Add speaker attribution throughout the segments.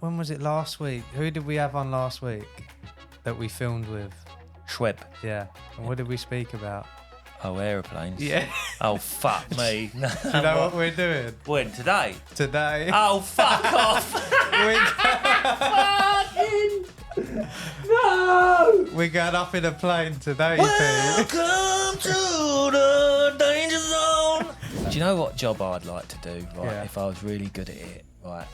Speaker 1: When was it last week? Who did we have on last week that we filmed with?
Speaker 2: Schweb.
Speaker 1: Yeah. And what did we speak about?
Speaker 2: Oh, aeroplanes.
Speaker 1: Yeah.
Speaker 2: Oh, fuck me. No,
Speaker 1: Do you know what we're doing
Speaker 2: When? Today?
Speaker 1: today?
Speaker 2: Oh, fuck off. No!
Speaker 1: We're going up in a plane today, Pete.
Speaker 2: Welcome to the danger zone. Do you know what job I'd like to do, right?
Speaker 1: Yeah.
Speaker 2: If I was really good at it, right?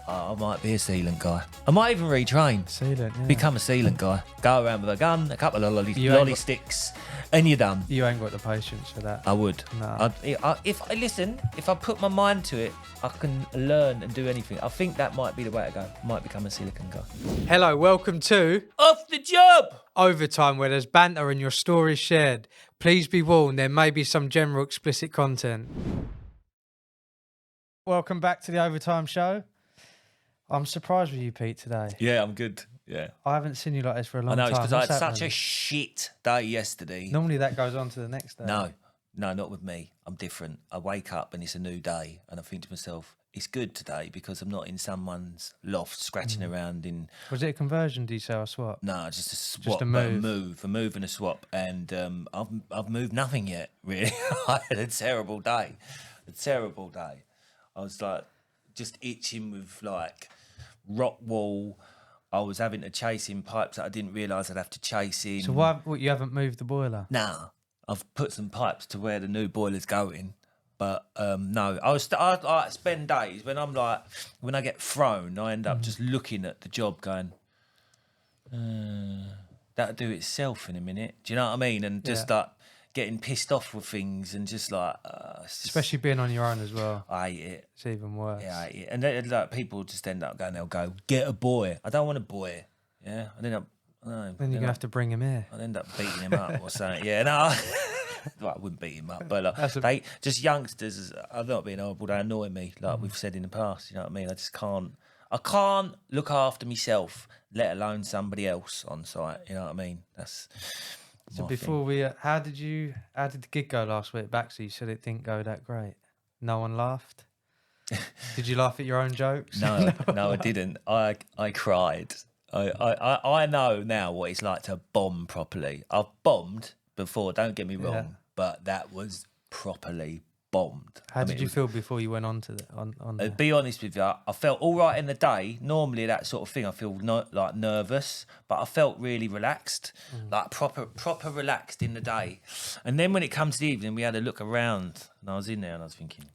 Speaker 2: I might be a sealant guy. I might even retrain.
Speaker 1: Sealant, yeah.
Speaker 2: Become a sealant guy. Go around with a gun, a couple of
Speaker 1: You ain't
Speaker 2: lolly
Speaker 1: got-
Speaker 2: sticks, and you're done.
Speaker 1: You ain't got the patience for that.
Speaker 2: I would.
Speaker 1: No.
Speaker 2: If I put my mind to it, I can learn and do anything. I think that might be the way to go. Might become a silicon guy.
Speaker 1: Hello, welcome to
Speaker 2: Off the job.
Speaker 1: Overtime, where there's banter and your stories shared. Please be warned, there may be some general explicit content. Welcome back to the Overtime Show. I'm surprised with you, Pete, today.
Speaker 2: Yeah, I'm good. Yeah.
Speaker 1: I haven't seen you like this for a long
Speaker 2: I know,
Speaker 1: time.
Speaker 2: it's because I
Speaker 1: What's
Speaker 2: had such
Speaker 1: happening?
Speaker 2: a shit day yesterday.
Speaker 1: Normally that goes on to the next day.
Speaker 2: No, not with me. I'm different. I wake up and it's a new day, and I think to myself, it's good today because I'm not in someone's loft scratching around in.
Speaker 1: Was it a conversion, do you say, or swap?
Speaker 2: No, just a swap,
Speaker 1: a
Speaker 2: but
Speaker 1: move.
Speaker 2: a move and a swap, and I've moved nothing yet. Really, I had a terrible day. I was like just itching with like rock wall. I was having to chase in pipes that I didn't realise I'd have to chase in.
Speaker 1: So why you haven't moved the boiler?
Speaker 2: Nah, I've put some pipes to where the new boiler's going. But no, I spend days when I get thrown, I end up just looking at the job going, that'll do itself in a minute. Do you know what I mean? And just like getting pissed off with things and just like, it's just,
Speaker 1: Especially being on your own as well.
Speaker 2: I hate it.
Speaker 1: It's even worse.
Speaker 2: Yeah, I hate it. And then, like people just end up going, they'll go, get a boy. I don't want a boy. Yeah, I end up. No,
Speaker 1: Then you're gonna have to bring him here.
Speaker 2: I'd end up beating him up or something. Yeah, no. Well, I wouldn't beat him up, but like, they just youngsters. I'm not being horrible. They annoy me, like we've said in the past. You know what I mean? I just can't. I can't look after myself, let alone somebody else on site. You know what I mean? That's.
Speaker 1: So
Speaker 2: my
Speaker 1: before we, how did the gig go last week back? So you said it didn't go that great. No one laughed. Did you laugh at your own jokes?
Speaker 2: thing. No, I didn't. I cried. I know now what it's like to bomb properly. I've bombed before. Don't get me wrong, but that was properly bombed.
Speaker 1: How did you feel before you went on to on
Speaker 2: To
Speaker 1: there?
Speaker 2: be honest with you, I felt all right in the day. Normally, that sort of thing, I feel like nervous, but I felt really relaxed, like proper relaxed in the day. And then when it comes to the evening, we had a look around, and I was in there, and I was thinking,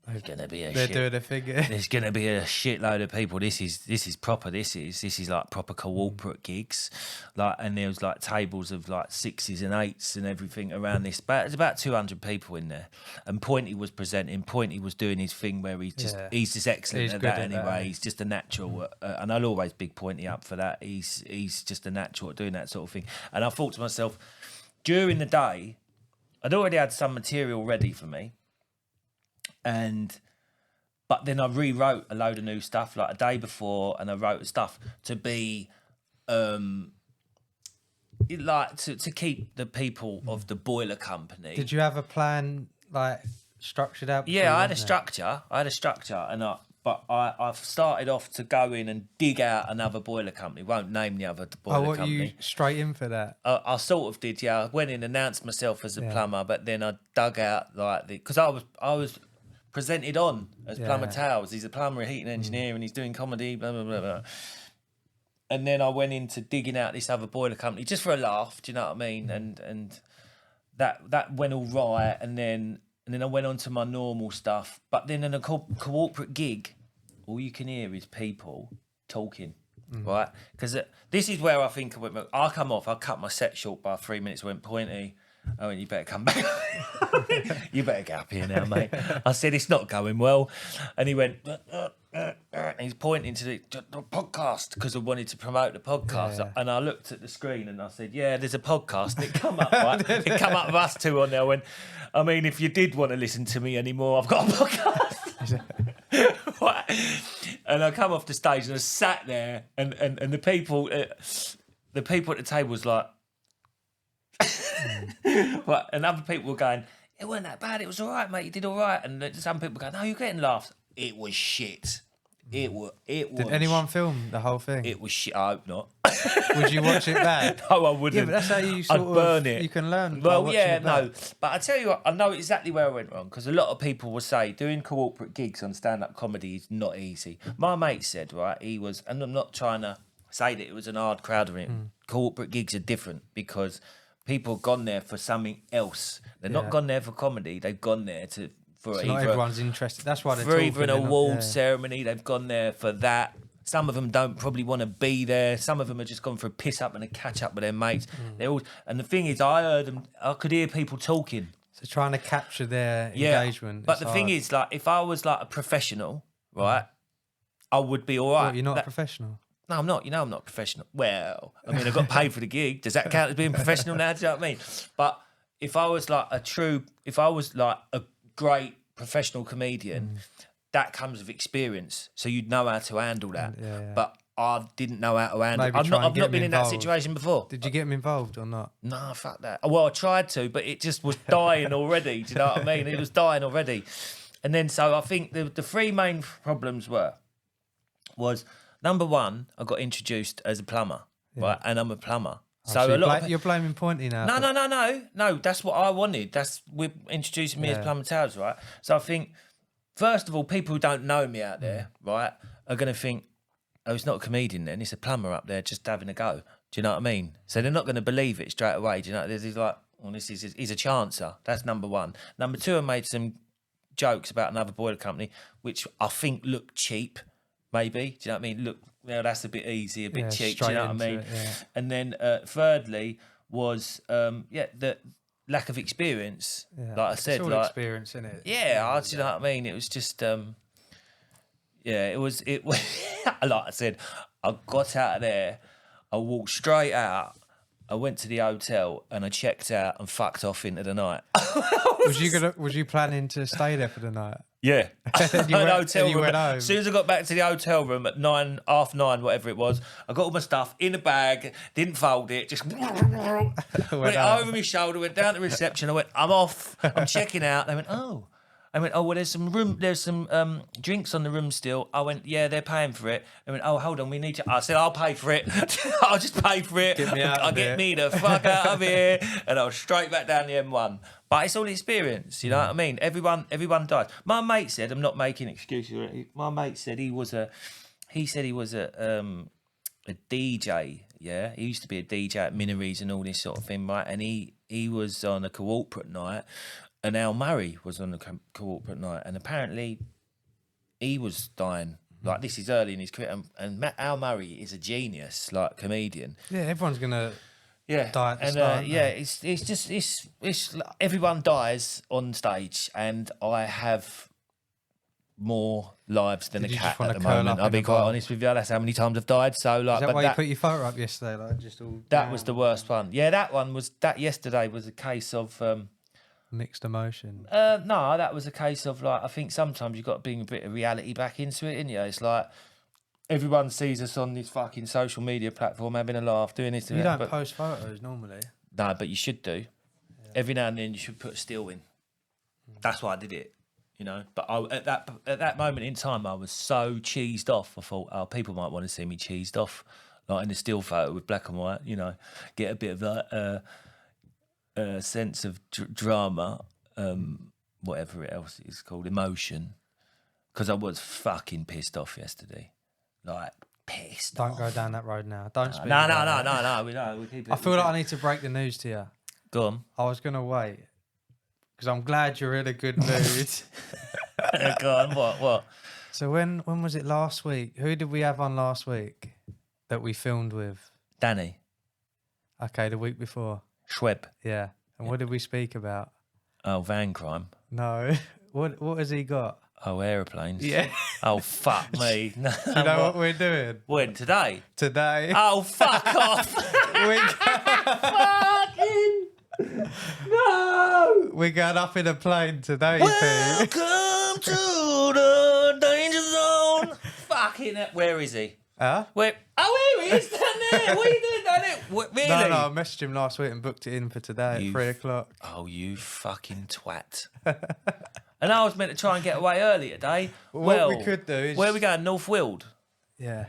Speaker 2: there's gonna be a
Speaker 1: They're
Speaker 2: shit.
Speaker 1: doing a figure.
Speaker 2: There's gonna be a shitload of people. This is proper. This is like proper corporate gigs, like, and there was like tables of like 6s and 8s and everything around this. But there's about 200 people in there, and Pointy was presenting. Pointy was doing his thing where he's just excellent
Speaker 1: He's
Speaker 2: at
Speaker 1: good
Speaker 2: that
Speaker 1: at that,
Speaker 2: anyway.
Speaker 1: eh?
Speaker 2: He's just a natural, and I'll always big Pointy up for that. He's just a natural at doing that sort of thing. And I thought to myself, during the day, I'd already had some material ready for me. But then I rewrote a load of new stuff like a day before, and I wrote stuff to be, like to keep the people of the boiler company.
Speaker 1: Did you have a plan like structured out? before
Speaker 2: Yeah,
Speaker 1: you
Speaker 2: I had
Speaker 1: went
Speaker 2: a
Speaker 1: there?
Speaker 2: structure. I've started off to go in and dig out another boiler company. Won't name the other boiler
Speaker 1: Oh, what
Speaker 2: company.
Speaker 1: you straight in for that?
Speaker 2: I sort of did, yeah. I went in, announced myself as a plumber, but then I dug out like because I was presented on as Plumber Towers. He's a plumber, a heating engineer, and he's doing comedy, blah, blah, blah, blah. And then I went into digging out this other boiler company just for a laugh, do you know what I mean? And that went all right, and then I went on to my normal stuff. But then in a corporate gig, all you can hear is people talking, right? Because this is where I think I come off, I cut my set short by 3 minutes, went Pointy. Oh, and you better come back. You better get up here now, mate. I said, it's not going well. And he went, and he's pointing to the podcast because I wanted to promote the podcast.
Speaker 1: Yeah.
Speaker 2: And I looked at the screen and I said, yeah, there's a podcast. And it come up, right? It come up with us two on there. I went, I mean, if you did want to listen to me anymore, I've got a podcast. Right? And I come off the stage and I sat there and the people at the table was like, Right, and other people were going, it wasn't that bad, it was all right, mate, you did all right. And some people were going, no, you're getting laughs. It was shit. It was.
Speaker 1: Did anyone film the whole thing?
Speaker 2: It was shit. I hope not.
Speaker 1: Would you watch it back?
Speaker 2: No, I wouldn't.
Speaker 1: Yeah, but that's how you sort
Speaker 2: I'd
Speaker 1: of
Speaker 2: burn it.
Speaker 1: You can learn. By
Speaker 2: Well,
Speaker 1: watching
Speaker 2: yeah,
Speaker 1: it back.
Speaker 2: no. But I tell you what, I know exactly where I went wrong because a lot of people will say doing corporate gigs on stand-up comedy is not easy. My mate said, right, he was, and I'm not trying to say that it was an hard crowd or anything. Corporate gigs are different because people have gone there for something else. They're not gone there for comedy. They've gone there for
Speaker 1: So
Speaker 2: either,
Speaker 1: not everyone's interested. That's why they're
Speaker 2: for
Speaker 1: talking.
Speaker 2: either an award ceremony. They've gone there for that. Some of them don't probably want to be there. Some of them have just gone for a piss up and a catch up with their mates. They're all, and the thing is, I could hear people talking.
Speaker 1: So trying to capture their engagement.
Speaker 2: But the thing is, like, if I was like a professional, right, I would be all right.
Speaker 1: What, you're not a professional.
Speaker 2: No, I'm not. You know, I'm not a professional. Well, I mean, I got paid for the gig. Does that count as being professional now? Do you know what I mean? But if I was like a great professional comedian, that comes with experience. So you'd know how to handle that.
Speaker 1: Yeah.
Speaker 2: But I didn't know how to handle it.
Speaker 1: Maybe
Speaker 2: I've not been in that situation before.
Speaker 1: Did you get him involved or not?
Speaker 2: No, fuck that. Well, I tried to, but it just was dying already. Do you know what I mean? It was dying already. And then, so I think the three main problems was number one, I got introduced as a plumber, right? And I'm a plumber. So
Speaker 1: you're blaming Pointy now.
Speaker 2: No. That's what I wanted. We're introducing me as Plumber Towers, right? So I think, first of all, people who don't know me out there, right, are going to think, oh, it's not a comedian then, it's a plumber up there just having a go. Do you know what I mean? So they're not going to believe it straight away. Do you know? He's like, well, he's a chancer. That's number one. Number two, I made some jokes about another boiler company, which I think looked cheap, maybe. Do you know what I mean? Look, that's a bit easy, a bit cheap. Do you know what I mean? And then thirdly was, the lack of experience. Like I said,
Speaker 1: it's all experience, isn't it?
Speaker 2: Yeah, do you know what I mean? It was just, it was, like I said, I got out of there, I walked straight out, I went to the hotel and I checked out and fucked off into the night.
Speaker 1: Was you planning to stay there for the night?
Speaker 2: Yeah. Hotel room.
Speaker 1: Went home.
Speaker 2: As soon as I got back to the hotel room at 9:30, whatever it was, I got all my stuff in a bag, didn't fold it, just went it over my shoulder, went down to the reception. I went, I'm off, I'm checking out. They went, oh. I went, oh, well, there's some drinks on the room still. I went, yeah, they're paying for it. I went, oh, hold on, we need you. I said, I'll pay for it. I'll just pay for it. Get me the fuck out of here. And I was straight back down the M1. But it's all experience, you know what I mean? Everyone dies. My mate said, I'm not making excuses. My mate said he was a DJ, yeah? He used to be a DJ at Minories and all this sort of thing, right? And he was on a corporate night. And Al Murray was on the corporate night, and apparently he was dying. Like, this is early in his career, and Al Murray is a genius, like, comedian.
Speaker 1: Yeah, everyone's gonna die at the start.
Speaker 2: It's everyone dies on stage, and I have more lives than a cat at the moment. I'll be quite honest with you. That's how many times I've died. So, like,
Speaker 1: is that why you put your photo up yesterday? Like, just all.
Speaker 2: That was the worst one. Yeah, that yesterday was a case of.
Speaker 1: Mixed emotion.
Speaker 2: No, that was a case of, like, I think sometimes you've got to bring a bit of reality back into it, innit? It's like everyone sees us on this fucking social media platform having a laugh, doing this.
Speaker 1: You don't post photos normally.
Speaker 2: No, but you should do. Yeah. Every now and then you should put a still in. That's why I did it, you know. But at that moment in time, I was so cheesed off. I thought, oh, people might want to see me cheesed off, like in a still photo with black and white, you know, get a bit of that. Sense of drama, whatever else it's called, emotion, because I was fucking pissed off yesterday, like pissed.
Speaker 1: Don't go down that road now. Don't.
Speaker 2: No. We keep it.
Speaker 1: I feel like I need to break the news to you.
Speaker 2: Go on.
Speaker 1: I was gonna wait because I'm glad you're in a good mood.
Speaker 2: Go on. What?
Speaker 1: So when was it last week? Who did we have on last week that we filmed with?
Speaker 2: Danny.
Speaker 1: Okay, the week before.
Speaker 2: Schweb.
Speaker 1: Yeah. And what did we speak about?
Speaker 2: Oh, van crime.
Speaker 1: No. What has he got?
Speaker 2: Oh, aeroplanes.
Speaker 1: Yeah.
Speaker 2: Oh, fuck me. No,
Speaker 1: do you know what we're doing?
Speaker 2: When? Today?
Speaker 1: Today.
Speaker 2: Oh, fuck off. Fucking no.
Speaker 1: We're going up in a plane today,
Speaker 2: Welcome to the danger zone. Fucking hell. Where is he?
Speaker 1: Huh?
Speaker 2: Where he is down there. What are you doing down there? What, really?
Speaker 1: No, I messaged him last week and booked it in for today at 3:00.
Speaker 2: Oh, you fucking twat. And I was meant to try and get away early today.
Speaker 1: Well, what we could do is...
Speaker 2: Where are we going? North Weald?
Speaker 1: Yeah.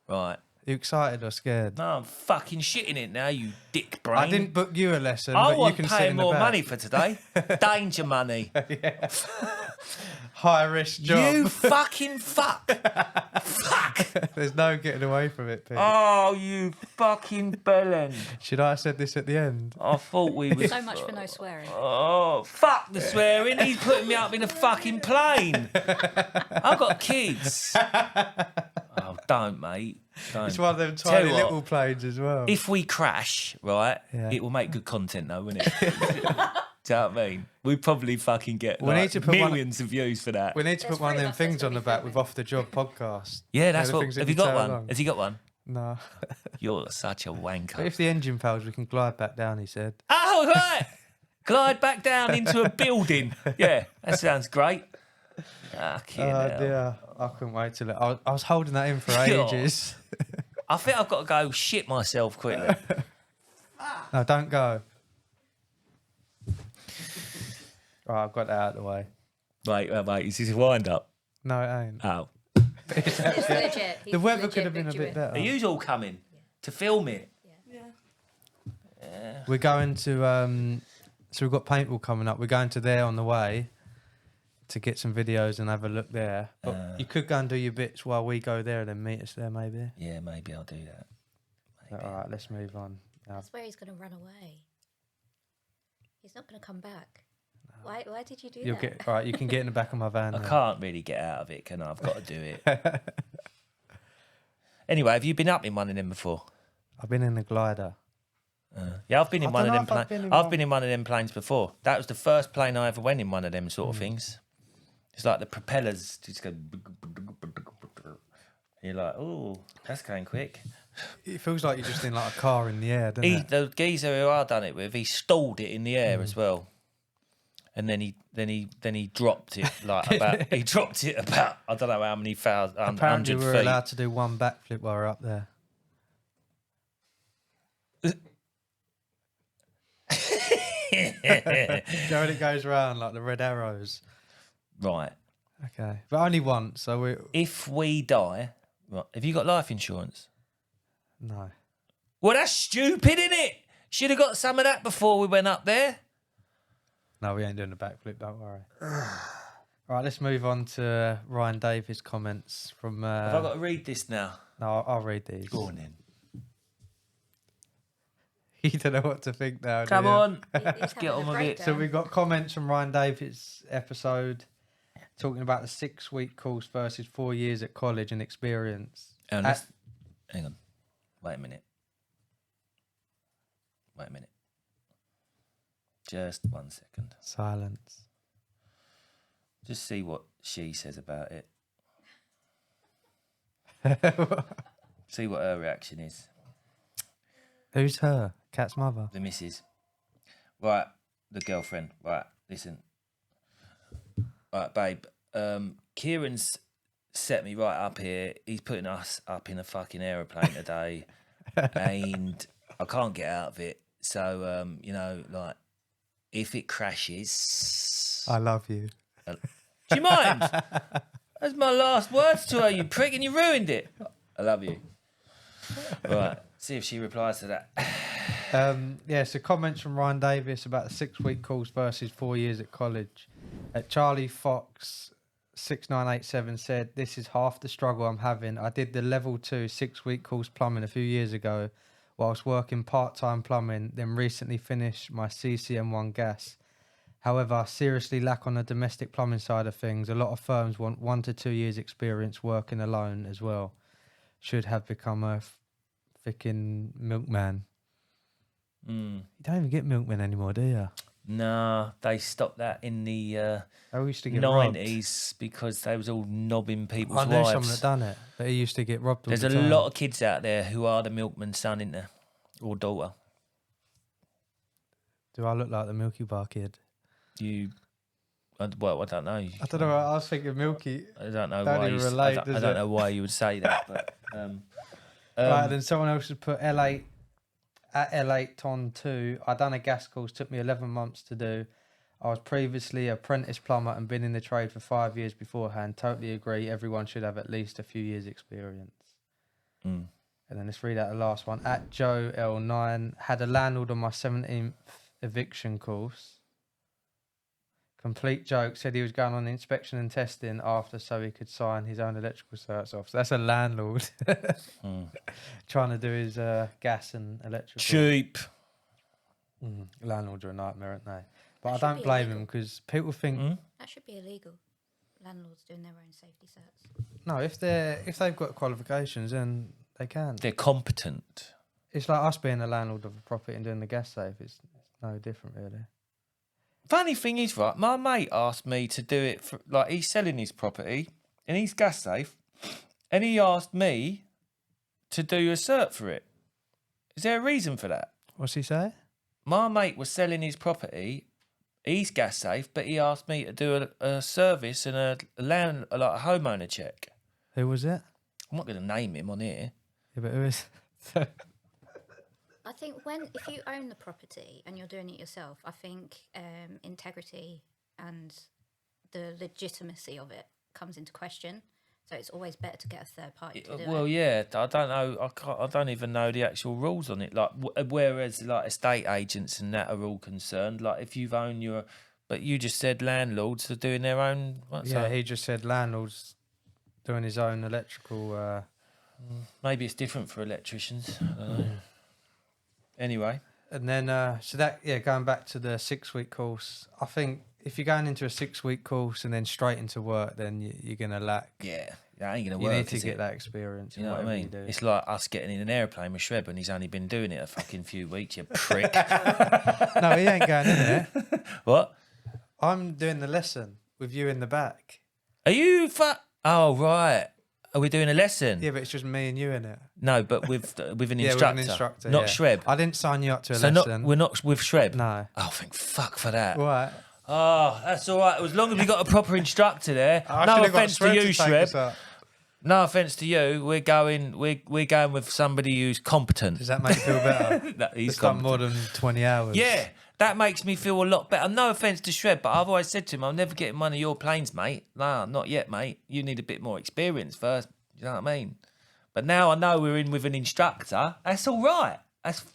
Speaker 2: Right.
Speaker 1: You excited or scared?
Speaker 2: No, I'm fucking shitting it now, you dick brain.
Speaker 1: I didn't book you a lesson,
Speaker 2: I
Speaker 1: but you
Speaker 2: want
Speaker 1: can sit
Speaker 2: paying
Speaker 1: in the
Speaker 2: more
Speaker 1: back.
Speaker 2: money for today. Danger money.
Speaker 1: Yeah. High risk job.
Speaker 2: You fucking fuck. Fuck.
Speaker 1: There's no getting away from it, Pete.
Speaker 2: Oh, you fucking bellend.
Speaker 1: Should I have said this at the end?
Speaker 2: I thought we were...
Speaker 3: So much for no swearing.
Speaker 2: Oh, fuck the swearing. He's putting me up in a fucking plane. I've got kids. Oh, don't, mate. Don't.
Speaker 1: It's one of them
Speaker 2: Tell
Speaker 1: tiny
Speaker 2: you what,
Speaker 1: little planes as well.
Speaker 2: If we crash, right,
Speaker 1: Yeah.
Speaker 2: it will make good content though, won't it? Do you know what I mean? We probably fucking get
Speaker 1: We need to put
Speaker 2: millions of views for that.
Speaker 1: We need to
Speaker 3: There's
Speaker 1: put one of
Speaker 3: three
Speaker 1: them
Speaker 3: of us,
Speaker 1: things
Speaker 3: that's
Speaker 1: on the
Speaker 3: what
Speaker 1: back
Speaker 3: we
Speaker 1: with
Speaker 3: film
Speaker 1: Off the Job podcast.
Speaker 2: Yeah, that's
Speaker 1: You know, the
Speaker 2: what.
Speaker 1: things that
Speaker 2: Have you
Speaker 1: you
Speaker 2: got
Speaker 1: tail
Speaker 2: one?
Speaker 1: along.
Speaker 2: Has he got one?
Speaker 1: No.
Speaker 2: You're such a wanker.
Speaker 1: But if the engine fails, we can glide back down, he said.
Speaker 2: Oh, right. Glide back down into a building. Yeah, that sounds great. Fucking hell.
Speaker 1: Dear. I couldn't wait till it. I was holding that in for
Speaker 2: God.
Speaker 1: ages.
Speaker 2: I think I've got to go shit myself quickly.
Speaker 1: No, don't go. Right, I've got that out of the way.
Speaker 2: Wait, is this a wind up?
Speaker 1: No, it ain't.
Speaker 2: Oh.
Speaker 3: It's legit.
Speaker 1: The weather could have been a bit better.
Speaker 2: Are you all coming to film it?
Speaker 1: We're going to so we've got paintball coming up. We're going to there on the way to get some videos and have a look there. But you could go and do your bits while we go there and then meet us there maybe.
Speaker 2: Yeah, maybe I'll do that. Maybe.
Speaker 1: All right, let's move on.
Speaker 3: That's where he's going to run away. He's not going to come back. Why did you do
Speaker 1: You'll
Speaker 3: that?
Speaker 1: get right, you can get in the back of my van.
Speaker 2: I
Speaker 1: then.
Speaker 2: can't really get out of it, can I? I've got to do it. Anyway, have you been up in one of them before?
Speaker 1: I've been in the glider.
Speaker 2: Yeah, I've been in
Speaker 1: I
Speaker 2: one of
Speaker 1: dunno
Speaker 2: them
Speaker 1: if I've
Speaker 2: planes.
Speaker 1: been in
Speaker 2: I've
Speaker 1: one.
Speaker 2: been in one of them planes before. That was the first plane I ever went in one of them sort of things. It's like the propellers just go. You're like, oh, that's going quick.
Speaker 1: It feels like you're just in like a car in the air, doesn't it?
Speaker 2: The geezer who I done it with, he stalled it in the air as well, and then he dropped it like about. He dropped it about I don't know how many thousand
Speaker 1: Apparently,
Speaker 2: 100
Speaker 1: we're
Speaker 2: feet.
Speaker 1: allowed to do one backflip while we're up there. Go when it goes round like the red arrows.
Speaker 2: Right.
Speaker 1: Okay, but only once. So we
Speaker 2: If we die, right, have you got life insurance?
Speaker 1: no.
Speaker 2: Well, that's stupid, isn't it? Should have got some of that before we went up there.
Speaker 1: No, we ain't doing the backflip. Don't worry. Right, let's move on to Ryan Davis' comments from.
Speaker 2: Have I got to read this now?
Speaker 1: No, I'll read these.
Speaker 2: Go on then.
Speaker 1: You don't know what to think now. do
Speaker 2: Come
Speaker 1: you?
Speaker 2: on.
Speaker 3: He's
Speaker 2: Let's get
Speaker 3: having
Speaker 2: on
Speaker 3: a
Speaker 2: with it.
Speaker 1: So
Speaker 3: breakdown.
Speaker 1: we got comments from Ryan Davis' episode talking about the 6-week course versus 4 years at college and experience.
Speaker 2: Hang on. Hang on. Wait a minute. Just 1 second.
Speaker 1: Silence.
Speaker 2: Just see what she says about it. See what her reaction is.
Speaker 1: Who's her? Cat's mother.
Speaker 2: The missus. Right, the girlfriend. Right, listen. Right, babe. Kieran's set me right up here. He's putting us up in a fucking aeroplane today. And I can't get out of it. So, you know, like, if it crashes...
Speaker 1: I love you.
Speaker 2: Do you mind? That's my last words to her, you prick, and you ruined it. I love you. Right, see if she replies to that.
Speaker 1: So comments from Ryan Davis about the 6-week course versus 4 years at college. Charlie Fox 6987 said, "This is half the struggle I'm having. I did the level 2 6-week course plumbing a few years ago whilst working part-time plumbing, then recently finished my CCM1 gas. However, I seriously lack on the domestic plumbing side of things. A lot of firms want 1 to 2 years experience working alone as well. Should have become a freaking milkman." You don't even get milkmen anymore, do you?
Speaker 2: Nah, they stopped that in the
Speaker 1: I used to get robbed.
Speaker 2: 90s because they was all knobbing people's
Speaker 1: I knew
Speaker 2: wives.
Speaker 1: someone that done it, but he used to get robbed all
Speaker 2: There's
Speaker 1: the
Speaker 2: a
Speaker 1: time.
Speaker 2: lot of kids out there who are the milkman's son, isn't there? Or daughter.
Speaker 1: Do I look like the Milky Bar kid?
Speaker 2: Well, I don't know.
Speaker 1: I don't know. I was thinking Milky.
Speaker 2: I don't know
Speaker 1: Don't
Speaker 2: why.
Speaker 1: even
Speaker 2: You,
Speaker 1: relate,
Speaker 2: I
Speaker 1: does
Speaker 2: don't
Speaker 1: it?
Speaker 2: know why you would say that, but
Speaker 1: Right, then someone else has put L8 at L8 ton 2. I done a gas course. Took me 11 months to do. I was previously apprentice plumber and been in the trade for 5 years beforehand. Totally agree. Everyone should have at least a few years' experience.
Speaker 2: Mm.
Speaker 1: And then let's read out the last one. At Joe L9, had a landlord on my 17th eviction course. Complete joke. Said he was going on inspection and testing after so he could sign his own electrical certs off. So that's a landlord trying to do his gas and electrical.
Speaker 2: Cheap.
Speaker 1: Landlords are a nightmare, aren't they? But I
Speaker 3: That should
Speaker 1: don't
Speaker 3: be
Speaker 1: blame
Speaker 3: illegal.
Speaker 1: them because people think
Speaker 3: That should be illegal. Landlords doing their own safety certs.
Speaker 1: no, if they've got qualifications, then they can.
Speaker 2: They're competent.
Speaker 1: It's like us being a landlord of a property and doing the gas safe. It's no different, really.
Speaker 2: Funny thing is, right, my mate asked me to do it for, like, he's selling his property and he's gas safe, and he asked me to do a cert for it. Is there a reason for that?
Speaker 1: What's he say?
Speaker 2: My mate was selling his property, he's gas safe, but he asked me to do a service and a homeowner check.
Speaker 1: Who was it?
Speaker 2: I'm not going to name him on here.
Speaker 1: Yeah, but who is?
Speaker 3: I think if you own the property and you're doing it yourself, I think integrity and the legitimacy of it comes into question. So it's always better to get a third party to do it.
Speaker 2: Well, yeah, I don't know. I don't even know the actual rules on it. Like, whereas like estate agents and that are all concerned. Like, if you've owned your, but you just said landlords are doing their own.
Speaker 1: He just said landlords doing his own electrical.
Speaker 2: Maybe it's different for electricians. I don't know. Anyway,
Speaker 1: And then going back to the 6-week course, I think if you're going into a 6-week course and then straight into work, then you're gonna lack.
Speaker 2: yeah, that ain't gonna
Speaker 1: You
Speaker 2: work.
Speaker 1: need to
Speaker 2: is
Speaker 1: get
Speaker 2: it?
Speaker 1: that experience.
Speaker 2: You
Speaker 1: in
Speaker 2: know what I
Speaker 1: whatever
Speaker 2: mean?
Speaker 1: You do.
Speaker 2: It's like us getting in an airplane with Shreb and he's only been doing it a fucking few weeks, you prick.
Speaker 1: No, he ain't going in there.
Speaker 2: What?
Speaker 1: I'm doing the lesson with you in the back.
Speaker 2: Are you Oh, right. Are we doing a lesson?
Speaker 1: Yeah, but it's just me and you in it.
Speaker 2: No, but with an
Speaker 1: Yeah, with
Speaker 2: instructor.
Speaker 1: an instructor.
Speaker 2: Not
Speaker 1: yeah.
Speaker 2: Shreb.
Speaker 1: I didn't sign you up to a
Speaker 2: So
Speaker 1: lesson.
Speaker 2: we're not with Shreb?
Speaker 1: No.
Speaker 2: Oh, thank fuck for that.
Speaker 1: What?
Speaker 2: Oh, that's all right. As long as we got a proper instructor there. No offence to you, Shreb. No offence to you. We're going with somebody who's competent.
Speaker 1: Does that make you feel better?
Speaker 2: No, he's
Speaker 1: It's like
Speaker 2: competent.
Speaker 1: more than 20 hours.
Speaker 2: Yeah, that makes me feel a lot better. No offence to Shreb, but I've always said to him, I'm never getting one of your planes, mate. No, not yet, mate. You need a bit more experience first. You know what I mean? But now I know we're in with an instructor. That's all right.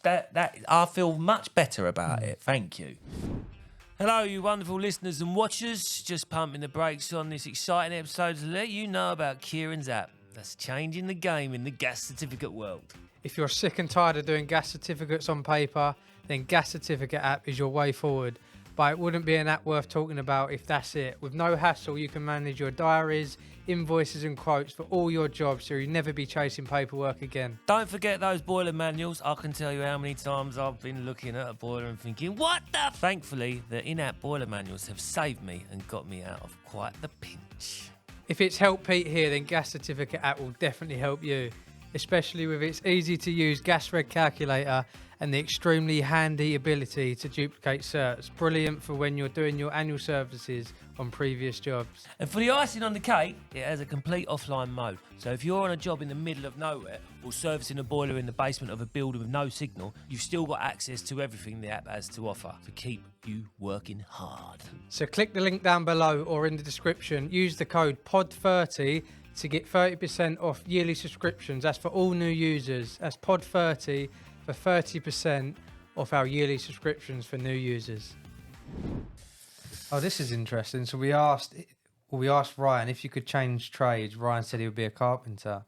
Speaker 2: That I feel much better about it. Thank you. Hello, you wonderful listeners and watchers. Just pumping the brakes on this exciting episode to let you know about Keiran's app. That's changing the game in the gas certificate world.
Speaker 1: If you're sick and tired of doing gas certificates on paper, then Gas Certificate app is your way forward. But it wouldn't be an app worth talking about if that's it. With no hassle, you can manage your diaries, invoices and quotes for all your jobs so you'll never be chasing paperwork again.
Speaker 2: Don't forget those boiler manuals. I can tell you how many times I've been looking at a boiler and thinking, what the? Thankfully, the in-app boiler manuals have saved me and got me out of quite the pinch.
Speaker 1: If it's helped Pete here, then Gas Certificate app will definitely help you, especially with its easy-to-use gas reg calculator and the extremely handy ability to duplicate certs. Brilliant for when you're doing your annual services on previous jobs.
Speaker 2: And for the icing on the cake, it has a complete offline mode. So if you're on a job in the middle of nowhere or servicing a boiler in the basement of a building with no signal, you've still got access to everything the app has to offer to keep you working hard.
Speaker 1: So click the link down below or in the description. Use the code POD30 to get 30% off yearly subscriptions. That's for all new users. That's POD30 for 30% off our yearly subscriptions for new users. Oh, this is interesting. So we asked Ryan if you could change trades. Ryan said he would be a carpenter.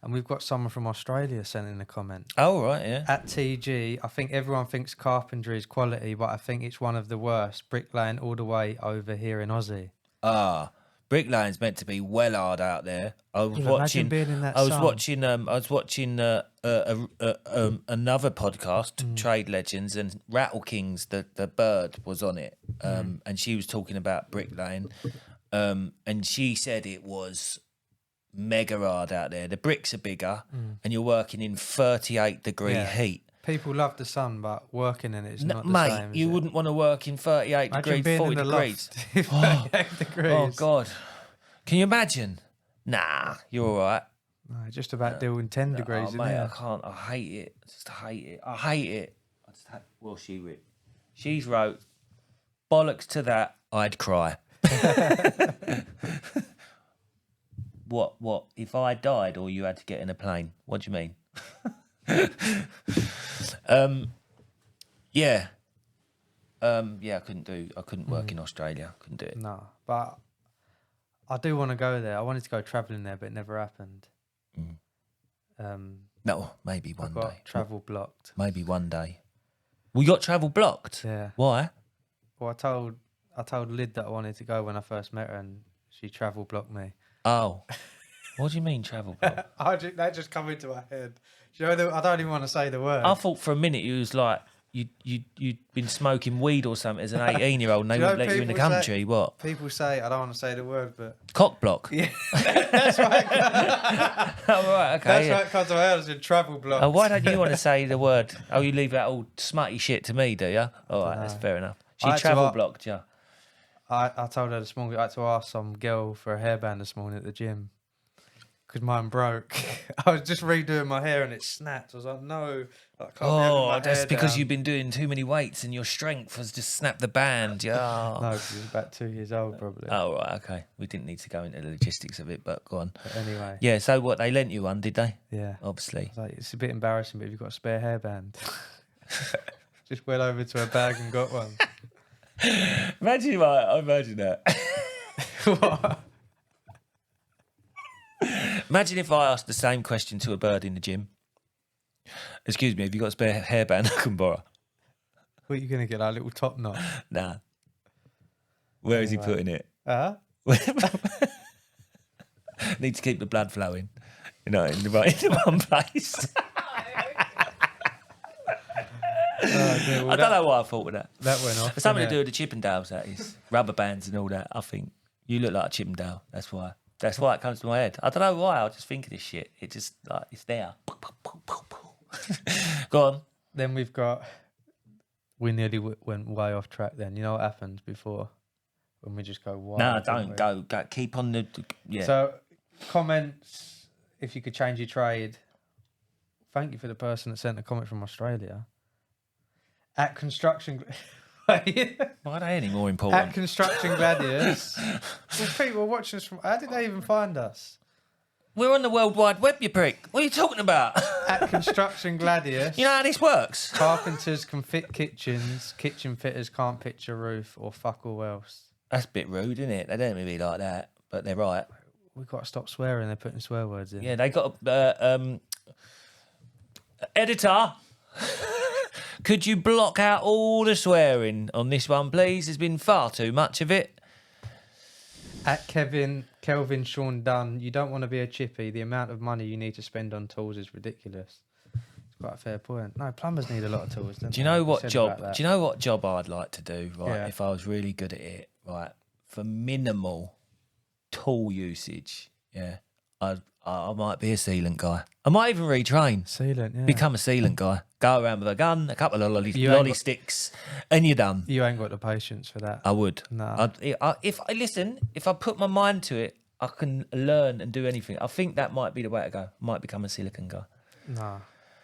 Speaker 1: And we've got someone from Australia sent in a comment.
Speaker 2: Oh, right, yeah.
Speaker 1: At TG, I think everyone thinks carpentry is quality, but I think it's one of the worst. Bricklaying all the way over here in Aussie.
Speaker 2: Bricklaying's meant to be well hard out there. I was watching another podcast, Trade Legends, and Rattle Kings, the bird was on it, and she was talking about bricklaying, and she said it was mega hard out there. The bricks are bigger, and you're working in 38-degree heat.
Speaker 1: People love the sun, but working in it is not the
Speaker 2: mate,
Speaker 1: same.
Speaker 2: you wouldn't want to work in 38
Speaker 1: Imagine
Speaker 2: degrees,
Speaker 1: being
Speaker 2: 40
Speaker 1: in the
Speaker 2: degrees.
Speaker 1: loft. 38 degrees.
Speaker 2: Oh, God. Can you imagine? Nah, you're all right.
Speaker 1: No, just about doing 10 degrees
Speaker 2: Oh,
Speaker 1: in
Speaker 2: mate,
Speaker 1: there.
Speaker 2: I can't. I hate it. I just hate it. I hate it. Well, she wrote. She's wrote, bollocks to that, I'd cry. What? If I died or you had to get in a plane? What do you mean? Yeah. Yeah, I couldn't work in Australia. Couldn't do it.
Speaker 1: No, but I do want to go there. I wanted to go travelling there, but it never happened.
Speaker 2: No, maybe
Speaker 1: I
Speaker 2: one
Speaker 1: got
Speaker 2: day.
Speaker 1: travel blocked.
Speaker 2: Maybe one day. We got travel blocked?
Speaker 1: Yeah.
Speaker 2: Why?
Speaker 1: Well, I told Lyd that I wanted to go when I first met her, and she travel blocked me.
Speaker 2: Oh. What do you mean travel blocked?
Speaker 1: That just come into my head. You know, I don't even want to say the word.
Speaker 2: I thought for a minute you was like you'd been smoking weed or something as an 18-year-old and they wouldn't let you in the country. What?
Speaker 1: People say, I don't want to say the word, but...
Speaker 2: Cock block?
Speaker 1: Yeah, that's right.
Speaker 2: Oh, right, okay.
Speaker 1: That's why it comes to my head as in travel block.
Speaker 2: Why don't you want to say the word? Oh, you leave that all smutty shit to me, do you? All right, that's fair enough. She travel blocked you.
Speaker 1: I told her this morning I had to ask some girl for a hairband this morning at the gym because mine broke. I was just redoing my hair and it snapped. I was like, no, I can't be having my
Speaker 2: that's
Speaker 1: hair
Speaker 2: because
Speaker 1: down.
Speaker 2: you've been doing too many weights and your strength has just snapped the band. Yeah.
Speaker 1: No, because it was about 2 years old probably.
Speaker 2: Oh, right, okay. We didn't need to go into the logistics of it, but go on.
Speaker 1: But anyway.
Speaker 2: Yeah, so what, they lent you one, did they?
Speaker 1: Yeah.
Speaker 2: Obviously.
Speaker 1: I was like, it's a bit embarrassing, but if you've got a spare hairband, just went over to her bag and got one.
Speaker 2: Imagine that.
Speaker 1: What?
Speaker 2: Imagine if I asked the same question to a bird in the gym. Excuse me, have you got a spare hairband I can borrow?
Speaker 1: What are you going to get, that little top knot?
Speaker 2: Nah. Where is he putting it?
Speaker 1: Huh?
Speaker 2: Need to keep the blood flowing. You know, in the one place.
Speaker 1: Dear, well,
Speaker 2: I don't know why I thought of that.
Speaker 1: That went off.
Speaker 2: It's something to
Speaker 1: didn't
Speaker 2: do with the Chippendales, that is. Rubber bands and all that. I think you look like a Chippendale. That's why. That's why it comes to my head. I don't know why. I just think of this shit. It just, like, it's there. Go on.
Speaker 1: Then we've got... We nearly went way off track then. You know what happens before? When we just go wild.
Speaker 2: No,
Speaker 1: didn't
Speaker 2: don't
Speaker 1: we?
Speaker 2: go. Keep on the... Yeah.
Speaker 1: So, comments, if you could change your trade. Thank you for the person that sent a comment from Australia. At Construction... Why
Speaker 2: are they any more important?
Speaker 1: At Construction Gladius. Well, people are watching us from... How did they even find us?
Speaker 2: We're on the World Wide Web, you prick. What are you talking about?
Speaker 1: At Construction Gladius.
Speaker 2: You know how this works?
Speaker 1: Carpenters can fit kitchens, kitchen fitters can't pitch a roof, or fuck all else.
Speaker 2: That's a bit rude, isn't it? They don't really like that, but they're right.
Speaker 1: We've got to stop swearing. They're putting swear words in.
Speaker 2: Yeah, they got editor. Could you block out all the swearing on this one, please? There's been far too much of it.
Speaker 1: At Kelvin Sean Dunn, you don't want to be a chippy. The amount of money you need to spend on tools is ridiculous. It's quite a fair point. No, plumbers need a lot of tools, don't
Speaker 2: Do you
Speaker 1: they?
Speaker 2: know
Speaker 1: We
Speaker 2: what
Speaker 1: said
Speaker 2: job?
Speaker 1: about that.
Speaker 2: Do you know what job I'd like to do? Right,
Speaker 1: Yeah.
Speaker 2: if I was really good at it, right, for minimal tool usage, yeah, I might be a sealant guy. I might even retrain.
Speaker 1: Sealant, yeah.
Speaker 2: Become a sealant guy. Go around with a gun, a couple of
Speaker 1: You ain't got-
Speaker 2: sticks, and you're done.
Speaker 1: You ain't got the patience for that.
Speaker 2: I would.
Speaker 1: No.
Speaker 2: If I put my mind to it, I can learn and do anything. I think that might be the way to go. I might become a silicon guy.
Speaker 1: No.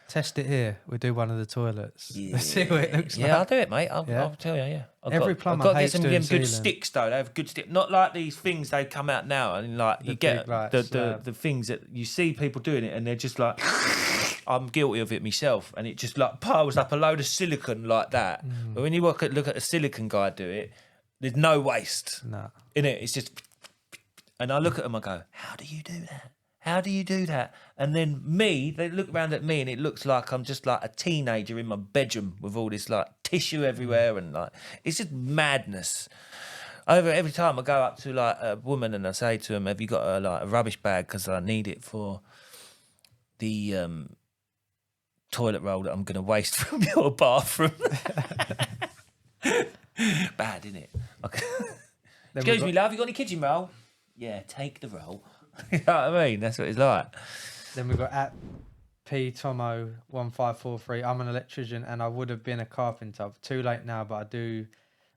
Speaker 1: Test it here. We'll do one of the toilets.
Speaker 2: Yeah.
Speaker 1: Let's see what it looks like.
Speaker 2: Yeah, I'll do it, mate.
Speaker 1: Yeah?
Speaker 2: I'll tell you, yeah.
Speaker 1: Every plumber
Speaker 2: I've got to get
Speaker 1: hates
Speaker 2: some of
Speaker 1: doing
Speaker 2: them good
Speaker 1: sealant.
Speaker 2: sticks, though. They have good sticks. Not like these things they come out now. And like
Speaker 1: The
Speaker 2: you get
Speaker 1: big, like,
Speaker 2: the
Speaker 1: slab.
Speaker 2: things that you see people doing it and they're just like... I'm guilty of it myself. And it just like piles up a load of silicon like that. But when you look at a silicon guy do it, there's no waste
Speaker 1: No.
Speaker 2: in it. It's just... And I look at them, I go, how do you do that? How do you do that? And then they look around at me and it looks like I'm just like a teenager in my bedroom with all this like tissue everywhere and like, it's just madness. Every time I go up to like a woman and I say to them, have you got a rubbish bag? Because I need it for the toilet roll that I'm going to waste from your bathroom. Bad, isn't it? Okay. Excuse me, love, you got any kitchen roll? Yeah, take the roll. You know what I mean? That's what it's like.
Speaker 1: Then we've got at P Tomo 1543. I'm an electrician and I would have been a carpenter. Too late now, but I do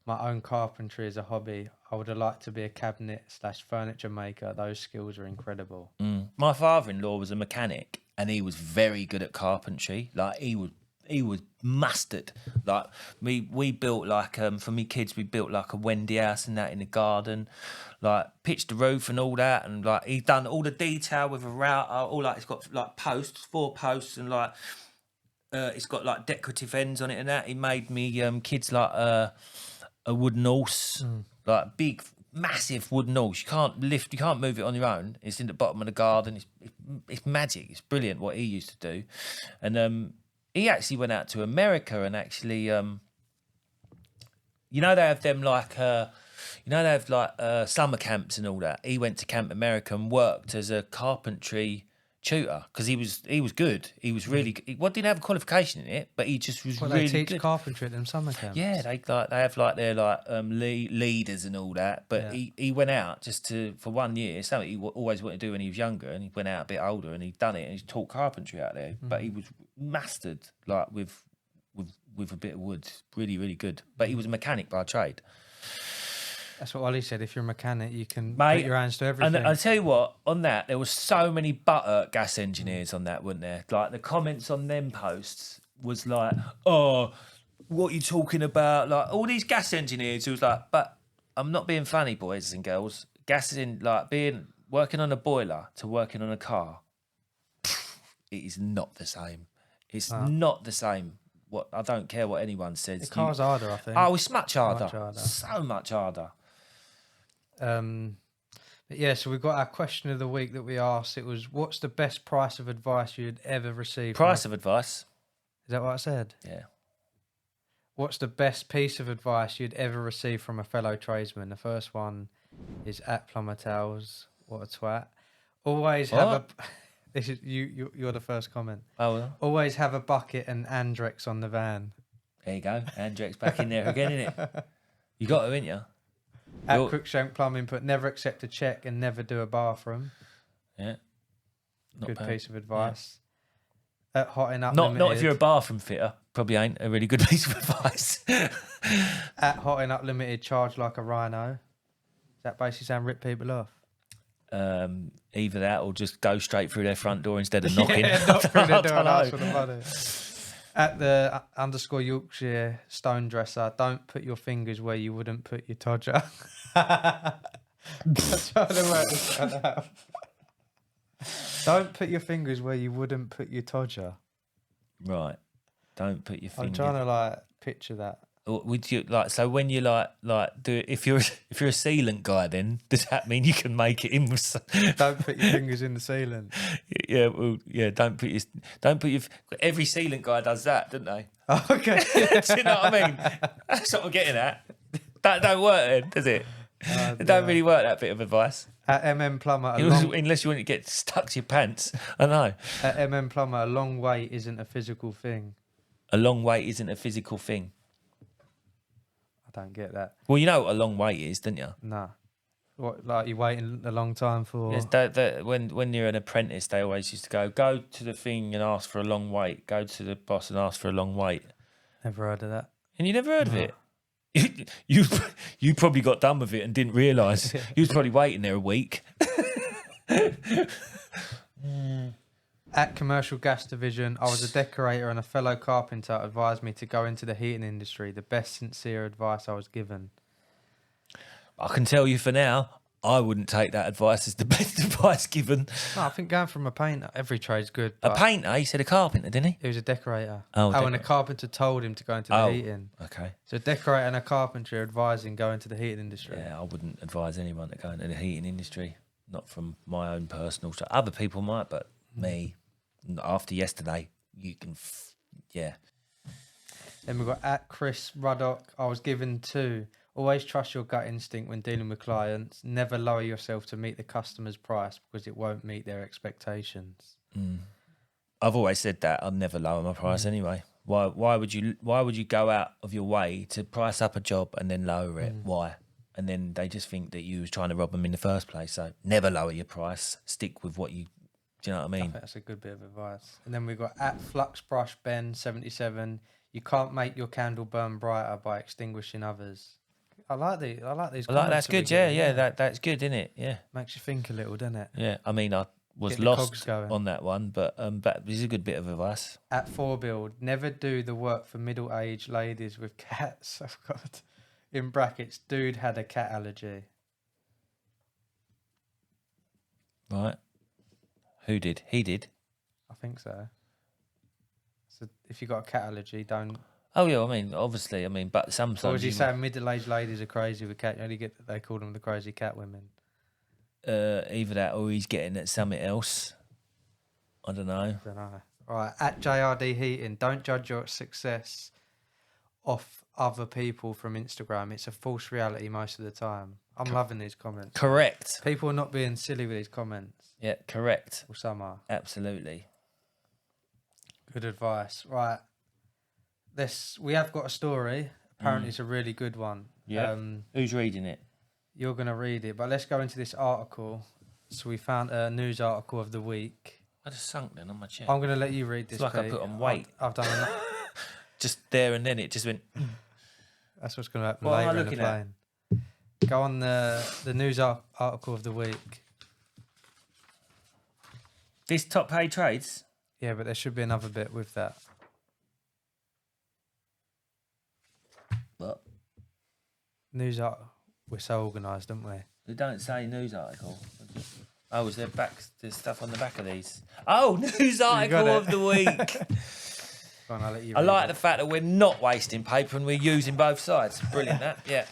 Speaker 1: my own carpentry as a hobby. I would have liked to be a cabinet/furniture maker. Those skills are incredible.
Speaker 2: My father-in-law was a mechanic and he was very good at carpentry. Like he he was mustard. Like we built like for me kids, we built like a Wendy house and that in the garden, like pitched the roof and all that, and like he done all the detail with a router, all like it's got like posts, 4 posts, and like it's got like decorative ends on it and that. He made me kids like a wooden horse, like big, massive wooden horse. You can't move it on your own. It's in the bottom of the garden. It's magic. It's brilliant what he used to do, and he actually went out to America and actually, they have them like, summer camps and all that. He went to Camp America and worked as a carpentry tutor because he was good. He was really good. He didn't have a qualification in it, but he just was really
Speaker 1: they teach
Speaker 2: good.
Speaker 1: carpentry at them summer camps.
Speaker 2: Yeah, they have like their leaders and all that. But he went out just for 1 year. Something he always wanted to do when he was younger, and he went out a bit older and he'd done it and he taught carpentry out there. But he was mastered like with a bit of wood, really really good. But he was a mechanic by trade.
Speaker 1: That's what Ollie said. If you're a mechanic, you can
Speaker 2: Mate,
Speaker 1: put your hands to everything.
Speaker 2: And I tell you what, on that there was so many butter gas engineers on that, weren't there? Like the comments on them posts was like, "Oh, what are you talking about?" Like all these gas engineers who was like, "But I'm not being funny, boys and girls. Gas is in like working on a boiler to working on a car. It is not the same. It's not the same. What I don't care what anyone says.
Speaker 1: The car's harder, I think.
Speaker 2: Oh, it's much harder.
Speaker 1: Much harder.
Speaker 2: So much harder.
Speaker 1: But yeah, so we've got our question of the week that we asked. It was, what's the best price of advice you'd ever received?
Speaker 2: Price of advice?
Speaker 1: Is that what I said?
Speaker 2: Yeah.
Speaker 1: What's the best piece of advice you'd ever received from a fellow tradesman? The first one is at Plumber Towels. What a twat. Always have a... This is you're the first comment.
Speaker 2: Oh, well.
Speaker 1: Always have a bucket and Andrex on the van.
Speaker 2: There you go. Andrex back in there again, innit? You got to, ain't you?
Speaker 1: At Crookshank Plumbing, put never accept a check and never do a bathroom.
Speaker 2: Yeah.
Speaker 1: Good piece of advice. At Hotting Up
Speaker 2: Not
Speaker 1: Limited.
Speaker 2: if you're a bathroom fitter. Probably ain't a really good piece of advice.
Speaker 1: At Hotting Up Limited, charge like a rhino. Does that basically sound rip people off?
Speaker 2: Either that or just go straight through their front door instead of knocking.
Speaker 1: Not through their door and ask for the money. At the _ Yorkshire Stone Dresser, don't put your fingers where you wouldn't put your todger. I'm trying to work this one out. Don't put your fingers where you wouldn't put your todger.
Speaker 2: Right. Don't put your fingers.
Speaker 1: I'm trying to picture that.
Speaker 2: Would you so when you do it, if you're a sealant guy, then does that mean you can make it in with
Speaker 1: Don't put your fingers in the sealant.
Speaker 2: Yeah, well, yeah, don't put your every sealant guy does that, don't they?
Speaker 1: Oh, okay.
Speaker 2: Do you know what I mean? That's what I'm getting at. That don't work then, does it? It don't really work, that bit of advice.
Speaker 1: At Plumber,
Speaker 2: unless you want to get stuck to your pants. I know.
Speaker 1: At Plumber, a long wait isn't a physical thing.
Speaker 2: A long wait isn't a physical thing.
Speaker 1: I don't get that.
Speaker 2: Well, you know what a long wait is, don't you?
Speaker 1: Nah. What, like you're waiting a long time for?
Speaker 2: Yes, when you're an apprentice, they always used to go to the thing and ask for a long wait. Go to the boss and ask for a long wait.
Speaker 1: Never heard of that.
Speaker 2: And you never heard of it? You probably got done with it and didn't realise. You was probably waiting there a week.
Speaker 1: At Commercial Gas Division, I was a decorator and a fellow carpenter advised me to go into the heating industry. The best sincere advice I was given.
Speaker 2: I can tell you for now, I wouldn't take that advice as the best advice given.
Speaker 1: No, I think going from a painter, every trade's good.
Speaker 2: A painter? He said a carpenter, didn't he?
Speaker 1: He was a decorator.
Speaker 2: Oh,
Speaker 1: and a carpenter told him to go into the heating.
Speaker 2: Okay.
Speaker 1: So a decorator and a carpenter advising going to the heating industry.
Speaker 2: Yeah, I wouldn't advise anyone to go into the heating industry. Not from my own personal... Other people might, but me... After yesterday, you can, yeah.
Speaker 1: Then we've got at Chris Ruddock. I was given 2. Always trust your gut instinct when dealing with clients. Never lower yourself to meet the customer's price because it won't meet their expectations.
Speaker 2: I've always said that. I'll never lower my price anyway. Why would you go out of your way to price up a job and then lower it? Why? And then they just think that you was trying to rob them in the first place. So never lower your price. Stick with what you... Do you know what I mean?
Speaker 1: I think that's a good bit of advice. And then we've got at Fluxbrush Ben 77. You can't make your candle burn brighter by extinguishing others. I like these.
Speaker 2: That's good. Yeah. That's good, isn't it? Yeah.
Speaker 1: Makes you think a little, doesn't it?
Speaker 2: Yeah. I mean, was
Speaker 1: Get the cogs
Speaker 2: lost
Speaker 1: going.
Speaker 2: on that one, but this is a good bit of advice.
Speaker 1: At 4Build, never do the work for middle-aged ladies with cats. Oh, God. In brackets, dude had a cat allergy.
Speaker 2: Right. Who did? He did.
Speaker 1: I think so. So if you got a cat allergy, don't...
Speaker 2: Oh, yeah, obviously, but sometimes...
Speaker 1: Or was he saying middle-aged ladies are crazy with cat? You only get that they call them the crazy cat women.
Speaker 2: Either that or he's getting at something else. I don't know.
Speaker 1: I don't know. All right, at JRD Heating, don't judge your success off other people from Instagram. It's a false reality most of the time. I'm loving these comments.
Speaker 2: Correct.
Speaker 1: People are not being silly with these comments.
Speaker 2: Yeah, correct.
Speaker 1: Well, some are.
Speaker 2: Absolutely.
Speaker 1: Good advice. Right. We have got a story. Apparently it's a really good one.
Speaker 2: Yeah. Who's reading it?
Speaker 1: You're going to read it, but let's go into this article. So we found a news article of the week.
Speaker 2: I just sunk then on my chair.
Speaker 1: I'm going to let you read this.
Speaker 2: It's like
Speaker 1: Pete.
Speaker 2: I put on weight.
Speaker 1: I've done enough.
Speaker 2: Just there and then it just went...
Speaker 1: That's what's going to happen
Speaker 2: What am I
Speaker 1: later in the
Speaker 2: looking at?
Speaker 1: plane. Go on the news article of the week.
Speaker 2: This top paid trades?
Speaker 1: Yeah, but there should be another bit with that.
Speaker 2: What?
Speaker 1: News article. We're so organised, aren't we?
Speaker 2: They don't say news article. Oh, is there there's stuff on the back of these? Oh, news article of the week.
Speaker 1: Go on, I'll let you
Speaker 2: I
Speaker 1: read
Speaker 2: like
Speaker 1: it.
Speaker 2: the fact that we're not wasting paper and we're using both sides. Brilliant, that. Yeah.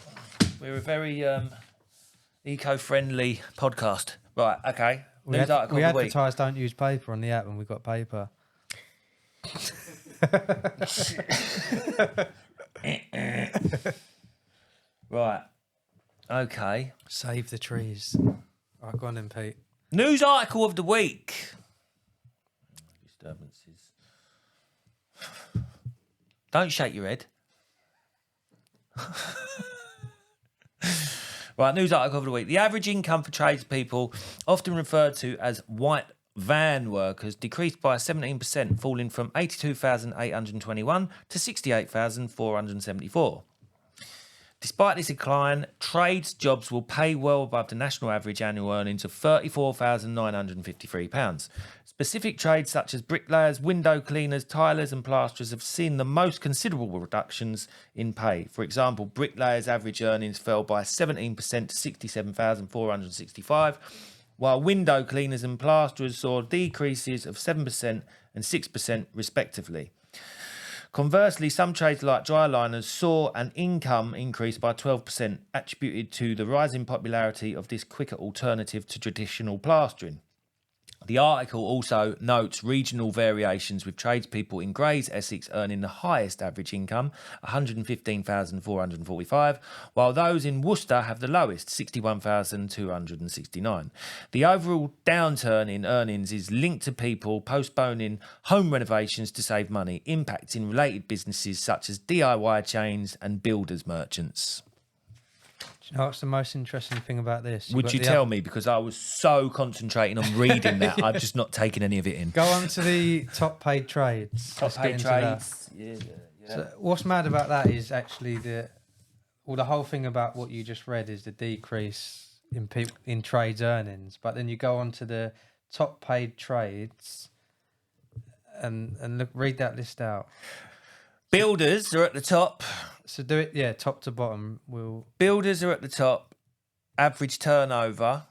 Speaker 2: We're a very eco-friendly podcast. Right, okay. News article
Speaker 1: we
Speaker 2: of the week.
Speaker 1: advertise don't use paper on the app, and we've got paper.
Speaker 2: Right. Okay.
Speaker 1: Save the trees. Right, go on then, Pete.
Speaker 2: News article of the week. Disturbances. Don't shake your head. Right, news article of the week. The average income for tradespeople, often referred to as white van workers, decreased by 17%, falling from 82,821 to 68,474. Despite this decline, trades jobs will pay well above the national average annual earnings of £34,953. Specific trades such as bricklayers, window cleaners, tilers and plasterers have seen the most considerable reductions in pay. For example, bricklayers' average earnings fell by 17% to 67,465, while window cleaners and plasterers saw decreases of 7% and 6% respectively. Conversely, some trades like dry liners saw an income increase by 12%, attributed to the rising popularity of this quicker alternative to traditional plastering. The article also notes regional variations, with tradespeople in Grays, Essex earning the highest average income, £115,445, while those in Worcester have the lowest, £61,269. The overall downturn in earnings is linked to people postponing home renovations to save money, impacting related businesses such as DIY chains and builders merchants.
Speaker 1: Do you know what's the most interesting thing about this?
Speaker 2: Would you tell me? Because I was so concentrating on reading that, I've just not taken any of it in.
Speaker 1: Go on to the top paid trades.
Speaker 2: Top paid trades. Yeah.
Speaker 1: So what's mad about that is actually the whole thing about what you just read is the decrease in trades earnings. But then you go on to the top paid trades and look, read that list out.
Speaker 2: Builders are at the top.
Speaker 1: So do it, top to bottom.
Speaker 2: Builders are at the top. Average turnover.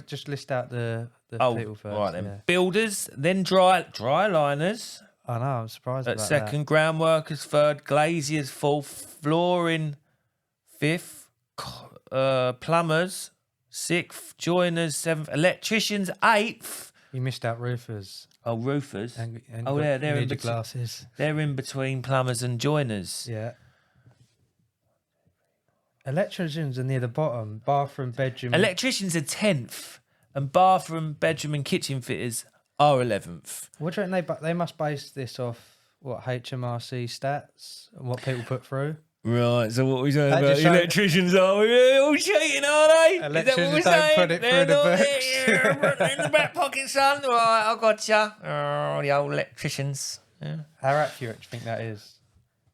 Speaker 1: Just list out the people first.
Speaker 2: Right then.
Speaker 1: Yeah.
Speaker 2: Builders, then dry liners.
Speaker 1: I know, I'm surprised
Speaker 2: At
Speaker 1: about
Speaker 2: second, ground workers third, glaziers fourth, flooring fifth, plumbers sixth, joiners seventh, electricians eighth.
Speaker 1: You missed out roofers.
Speaker 2: Oh, roofers.
Speaker 1: They're in between glasses.
Speaker 2: They're in between plumbers and joiners.
Speaker 1: Yeah. Electricians are near the bottom. Bathroom, bedroom.
Speaker 2: Electricians are 10th, and bathroom, bedroom, and kitchen fitters are 11th.
Speaker 1: What do you reckon they must base this off? What, HMRC stats and what people put through?
Speaker 2: Right, so what we're saying
Speaker 1: That
Speaker 2: about
Speaker 1: just
Speaker 2: the electricians are we all cheating, are they?
Speaker 1: Electricians
Speaker 2: Is that what we're
Speaker 1: don't
Speaker 2: saying?
Speaker 1: put it through the books.
Speaker 2: In the back pocket, son. Right, I gotcha. Oh, the old electricians. Yeah.
Speaker 1: How accurate do you think that is?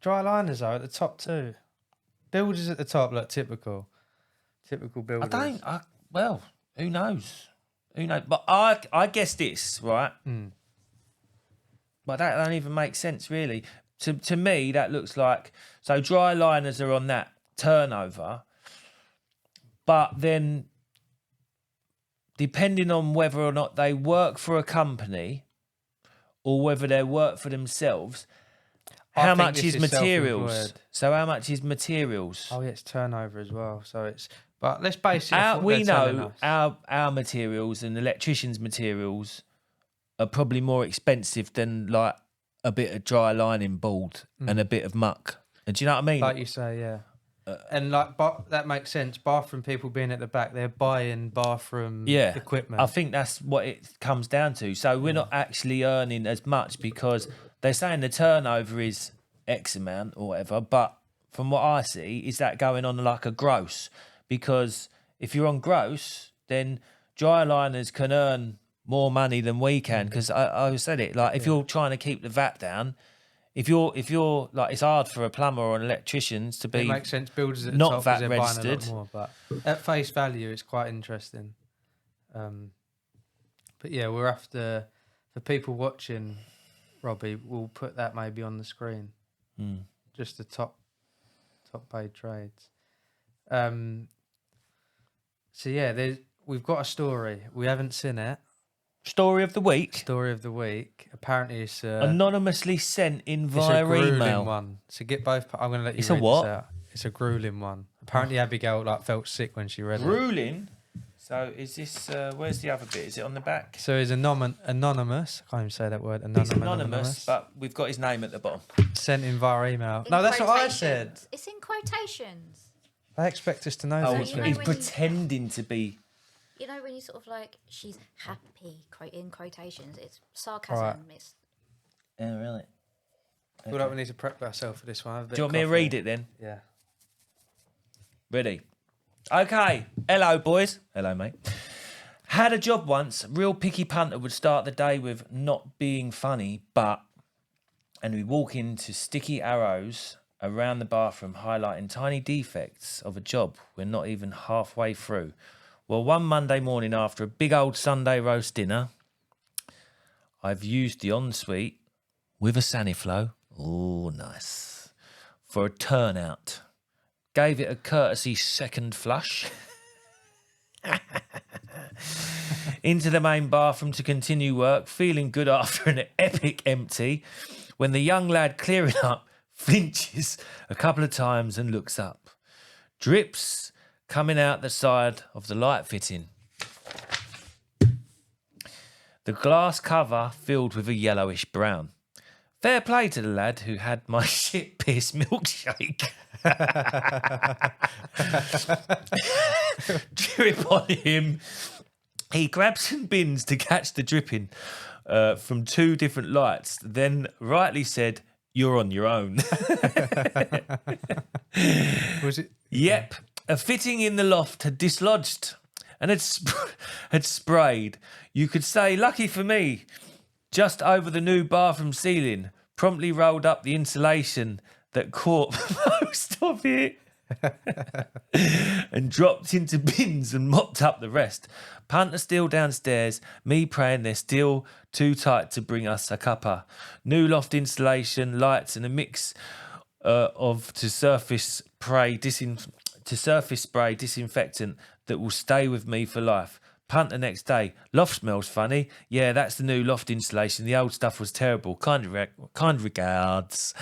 Speaker 1: Dry liners are at the top too. Builders at the top, look, typical builders.
Speaker 2: Well, who knows? Who knows? But I guess this, right? But that don't even make sense, really. To me, that looks like... So dry liners are on that turnover. But then, depending on whether or not they work for a company or whether they work for themselves, how much is materials?
Speaker 1: self-employed.
Speaker 2: So how much is materials?
Speaker 1: Oh, yeah, it's turnover as well. So it's... But let's base it off what
Speaker 2: We
Speaker 1: they're telling
Speaker 2: know
Speaker 1: us.
Speaker 2: our materials and electricians' materials are probably more expensive than like a bit of dry lining board and a bit of muck. And do you know what I mean?
Speaker 1: Like you say, yeah. And like, but that makes sense. Bathroom people being at the back, they're buying bathroom equipment.
Speaker 2: I think that's what it comes down to. So we're not actually earning as much because they're saying the turnover is X amount or whatever. But from what I see, is that going on like a gross? Because if you're on gross, then dry liners can earn more money than we can. Because I said it, like if you're trying to keep the VAT down, if you're like, it's hard for a plumber or an electrician to be
Speaker 1: It makes sense. Builders at the
Speaker 2: not
Speaker 1: top 'cause
Speaker 2: VAT
Speaker 1: they're buying a lot
Speaker 2: registered.
Speaker 1: more, but at face value, it's quite interesting. But yeah, we're after for people watching. Robbie, we'll put that maybe on the screen. Just the top paid trades. So yeah, we've got a story. We haven't seen it.
Speaker 2: Story of the week.
Speaker 1: Story of the week. Apparently, it's
Speaker 2: Anonymously sent in
Speaker 1: it's
Speaker 2: via
Speaker 1: a grueling
Speaker 2: email.
Speaker 1: one. So get both. I'm going to let you.
Speaker 2: It's a
Speaker 1: read
Speaker 2: what?
Speaker 1: This out. It's a grueling one. Apparently, Abigail felt sick when she read it.
Speaker 2: Grueling. So is this? Where's the other bit? Is it on the back?
Speaker 1: So it's anonymous. I can't even say that word.
Speaker 2: It's anonymous, but we've got his name at the bottom.
Speaker 1: Sent in via email.
Speaker 3: In
Speaker 1: No, that's what I said.
Speaker 3: quotations. It's in quotations.
Speaker 1: They expect us to know
Speaker 2: Oh,
Speaker 1: these
Speaker 3: you know
Speaker 2: he's
Speaker 1: things.
Speaker 3: when
Speaker 2: pretending to be.
Speaker 3: You know when you sort of like, she's happy, in quotations. It's sarcasm.
Speaker 1: Right.
Speaker 3: It's
Speaker 2: Oh, really?
Speaker 1: I feel like we need to prep ourselves for this one.
Speaker 2: Do you want me to read it then?
Speaker 1: Yeah.
Speaker 2: Ready? Okay. Hello, boys. Hello, mate. Had a job once. Real picky punter would start the day with not being funny, but... And we walk into sticky arrows around the bathroom, highlighting tiny defects of a job we're not even halfway through. Well, one Monday morning after a big old Sunday roast dinner, I've used the ensuite with a Saniflo. Oh, nice. For a turnout. Gave it a courtesy second flush. Into the main bathroom to continue work, feeling good after an epic empty, when the young lad clearing up flinches a couple of times and looks up. Drips coming out the side of the light fitting. The glass cover filled with a yellowish brown. Fair play to the lad who had my shit piss milkshake. Drip on him. He grabbed some bins to catch the dripping from two different lights, then rightly said, "You're on your own."
Speaker 1: Was it?
Speaker 2: Yep, a fitting in the loft had dislodged and had sprayed. You could say, lucky for me, just over the new bathroom ceiling, promptly rolled up the insulation that caught most of it and dropped into bins and mopped up the rest. Punter still downstairs, me praying they're still too tight to bring us a cuppa. New loft insulation, lights and a mix of to surface spray disinfectant that will stay with me for life. Punter next day. Loft smells funny. Yeah, that's the new loft insulation. The old stuff was terrible. Kind regards,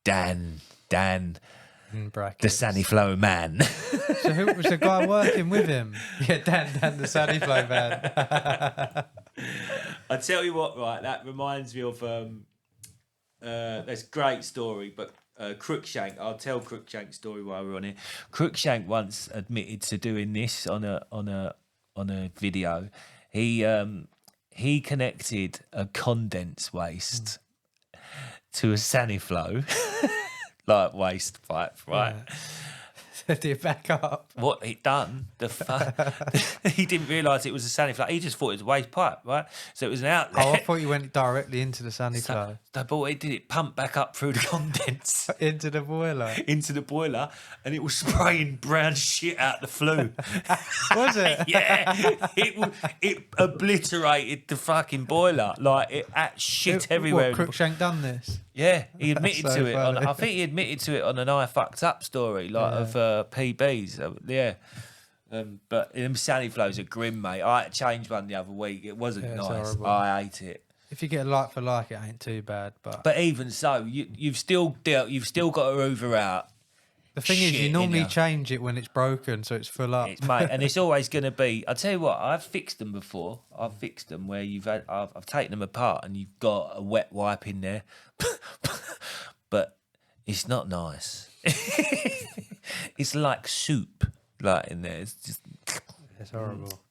Speaker 2: Dan,
Speaker 1: In
Speaker 2: the
Speaker 1: brackets.
Speaker 2: Saniflo man.
Speaker 1: So who was the guy working with him? Yeah, Dan, the Saniflo man.
Speaker 2: I tell you what, right? That reminds me of that's a great story, but Crookshank. I'll tell Crookshank's story while we're on it. Crookshank once admitted to doing this on a video. He connected a condense waste to a Saniflo like waste pipe, right?
Speaker 1: Did it back up?
Speaker 2: What he'd done, he didn't realise it was a Saniflo. He just thought it was a waste pipe, right? So it was an outlet.
Speaker 1: Oh, I thought you went directly into the Saniflo.
Speaker 2: But what it did, it pumped back up through the condense
Speaker 1: Into the boiler.
Speaker 2: into the boiler, and it was spraying brown shit out the flue.
Speaker 1: Was it?
Speaker 2: Yeah, it obliterated the fucking boiler. Like, it had shit everywhere.
Speaker 1: What, Crookshank done this?
Speaker 2: Yeah, he admitted
Speaker 1: so
Speaker 2: to it.
Speaker 1: funny.
Speaker 2: I think he admitted to it on an I fucked up story, like of PBs. Yeah. But Saniflo's are grim, mate. I had to change one the other week. It wasn't
Speaker 1: it's
Speaker 2: nice.
Speaker 1: horrible.
Speaker 2: I hate it.
Speaker 1: If you get a like for like, it ain't too bad. But
Speaker 2: even so, you've still got to hoover out.
Speaker 1: the thing is,
Speaker 2: shit
Speaker 1: you
Speaker 2: in
Speaker 1: normally
Speaker 2: ya.
Speaker 1: change it when it's broken, so it's full up.
Speaker 2: Mate, and it's always going to be. I'll tell you what, I've fixed them before. I've fixed them where I've taken them apart and you've got a wet wipe in there, but it's not nice. It's like soup, like in there. It's just.
Speaker 1: It's horrible.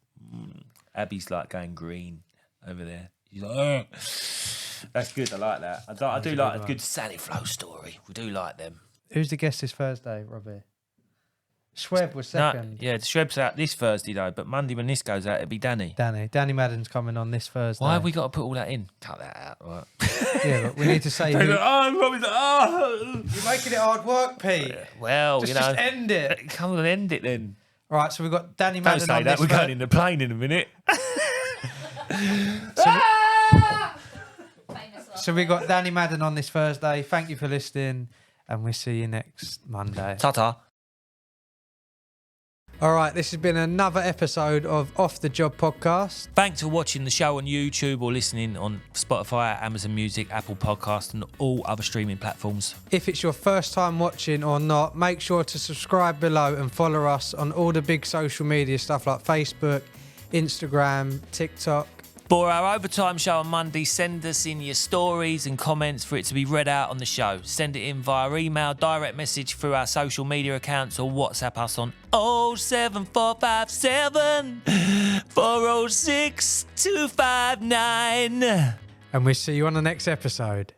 Speaker 2: Abby's like going green over there. She's like, "Ugh." That's good. I like that. I do like a good Saniflo story. We do like them.
Speaker 1: Who's the guest this Thursday, Robbie? Schweb was second.
Speaker 2: No, yeah, the Shreb's out this Thursday though, but Monday when this goes out, it'll be Danny.
Speaker 1: Danny Madden's coming on this Thursday.
Speaker 2: Why have we got to put all that in? Cut that out, right?
Speaker 1: Yeah, but we need to say who...
Speaker 2: Robbie's like,
Speaker 1: You're making it hard work, Pete.
Speaker 2: Well,
Speaker 1: Just end it.
Speaker 2: Come and end it then.
Speaker 1: All right, so we've got Danny
Speaker 2: Don't
Speaker 1: Madden
Speaker 2: say
Speaker 1: on
Speaker 2: that.
Speaker 1: this
Speaker 2: We're going in the plane in a minute.
Speaker 1: So we got Danny Madden on this Thursday. Thank you for listening, and we'll see you next Monday.
Speaker 2: Ta-ta.
Speaker 1: All right, this has been another episode of Off the Job podcast.
Speaker 2: Thanks for watching the show on YouTube or listening on Spotify, Amazon Music, Apple Podcast, and all other streaming platforms.
Speaker 1: If it's your first time watching or not, make sure to subscribe below and follow us on all the big social media stuff like Facebook, Instagram, TikTok.
Speaker 2: For our overtime show on Monday, send us in your stories and comments for it to be read out on the show. Send it in via email, direct message through our social media accounts, or WhatsApp us on 07457 406 259.
Speaker 1: And we'll see you on the next episode.